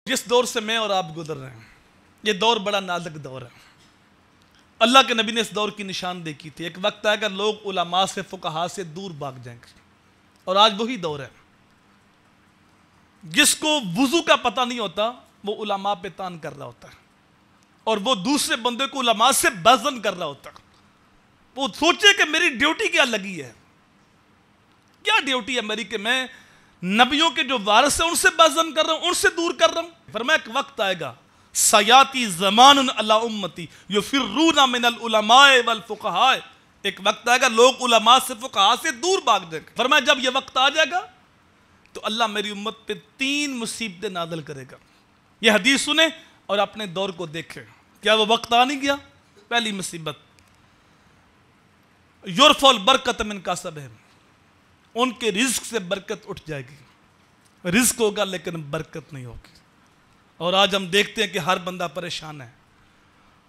जिस दौर से मैं और आप गुजर रहे हैं, ये दौर बड़ा नाजुक दौर है। अल्लाह के नबी ने इस दौर की निशानदेही की थी। एक वक्त आएगा लोग उलमा से, फुकहा से दूर भाग जाएंगे, और आज वही दौर है। जिसको वुजू का पता नहीं होता वो उलमा पे तान कर रहा होता है, और वो दूसरे बंदे को उलमा से बज़न कर रहा होता है। वो सोचे कि मेरी ड्यूटी क्या लगी है, क्या ड्यूटी है मेरी कि मैं नबियों के जो वारिस हैं उनसे बज़न कर रहा हूं, उनसे दूर कर रहा हूं। फरमाया एक वक्त आएगा सयाती ज़मानुन अला उम्मती युफिर्रूना मिनल उलमाए वल फुक़हा। एक वक्त आएगा लोग उलमा से, फुक़हा से दूर भाग जाएंगे। फरमाया जब यह वक्त आ जाएगा तो अल्लाह मेरी उम्मत पे 3 मुसीबतें नाज़िल करेगा। यह हदीस सुने और अपने दौर को देखें, क्या वो वक्त आ नहीं गया? पहली मुसीबत, युरफ़ल बरकत मिन कसबिहिम, उनके रिज्क से बरकत उठ जाएगी। रिज्क होगा लेकिन बरकत नहीं होगी। और आज हम देखते हैं कि हर बंदा परेशान है।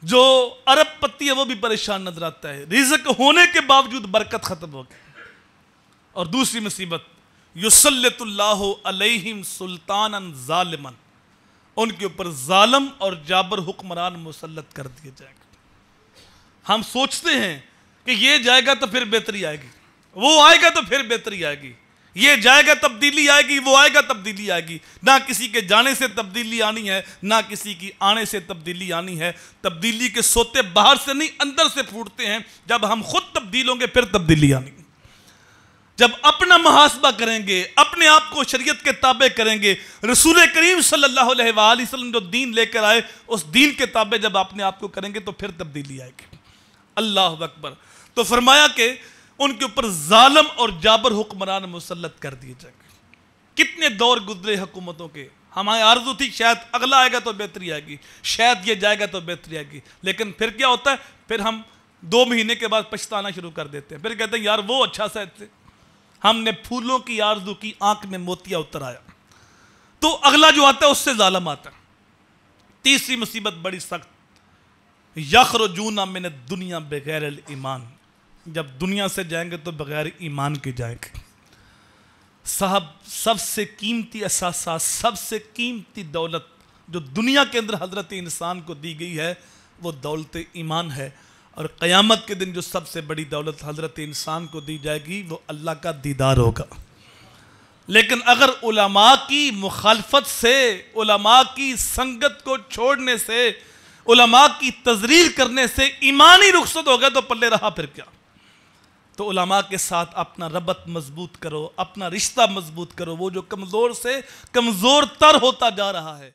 जो अरबपति है वो भी परेशान नजर आता है, रिज्क होने के बावजूद बरकत खत्म हो गई। और दूसरी मुसीबत, युसल्लितुल्लाहु अलैहिम सुल्तानन ज़ालिमन, उनके ऊपर जालिम और जाबर हुक्मरान मुसल्लत कर दिए जाएंगे। हम सोचते हैं कि ये जाएगा तो फिर बेहतरी आएगी, वो आएगा तो फिर बेहतरी आएगी, ये जाएगा तब्दीली आएगी, वो आएगा तब्दीली आएगी। ना किसी के जाने से तब्दीली आनी है, ना किसी की आने से तब्दीली आनी है। तब्दीली के सोते बाहर से नहीं अंदर से फूटते हैं। जब हम खुद तब्दील होंगे फिर तब्दीली आनी। जब अपना मुहासबा करेंगे, अपने आप को शरीयत के ताबे करेंगे, रसूल करीम सल्लल्लाहु अलैहि वसल्लम जो दीन लेकर आए उस दीन के ताबे जब अपने आप को करेंगे तो फिर तब्दीली आएगी। अल्लाह अकबर। तो फरमाया कि उनके ऊपर जालिम और जाबर हुक्मरान मुसल्लत कर दिए जाएंगे। कितने दौर गुजरे हुकूमतों के। हमारी आरज़ू थी शायद अगला आएगा तो बेहतरी आएगी, शायद ये जाएगा तो बेहतरी आएगी, लेकिन फिर क्या होता है, फिर हम 2 महीने के बाद पछताना शुरू कर देते हैं। फिर कहते हैं यार वो अच्छा सा थे, हमने फूलों की आरज़ू की, आंख में मोतिया उतर आया। तो अगला जो आता है उससे जालिम आता है। तीसरी मुसीबत बड़ी सख्त, यखरुजूना मिन दुनिया बगैर ईमान, जब दुनिया से जाएंगे तो बगैर ईमान के जाएंगे। साहब सबसे कीमती असासा, सबसे कीमती दौलत जो दुनिया के अंदर हजरत इंसान को दी गई है वो दौलत ईमान है। और क़यामत के दिन जो सबसे बड़ी दौलत हजरत इंसान को दी जाएगी वो अल्लाह का दीदार होगा। लेकिन अगर उलमा की मुखालफत से, उलमा की संगत को छोड़ने से, उलमा की तजरीर करने से ईमानी रुखसत हो गया तो पल्ले रहा फिर क्या। तो उलमा के साथ अपना रबत मजबूत करो, अपना रिश्ता मजबूत करो, वो जो कमज़ोर से कमज़ोर तर होता जा रहा है।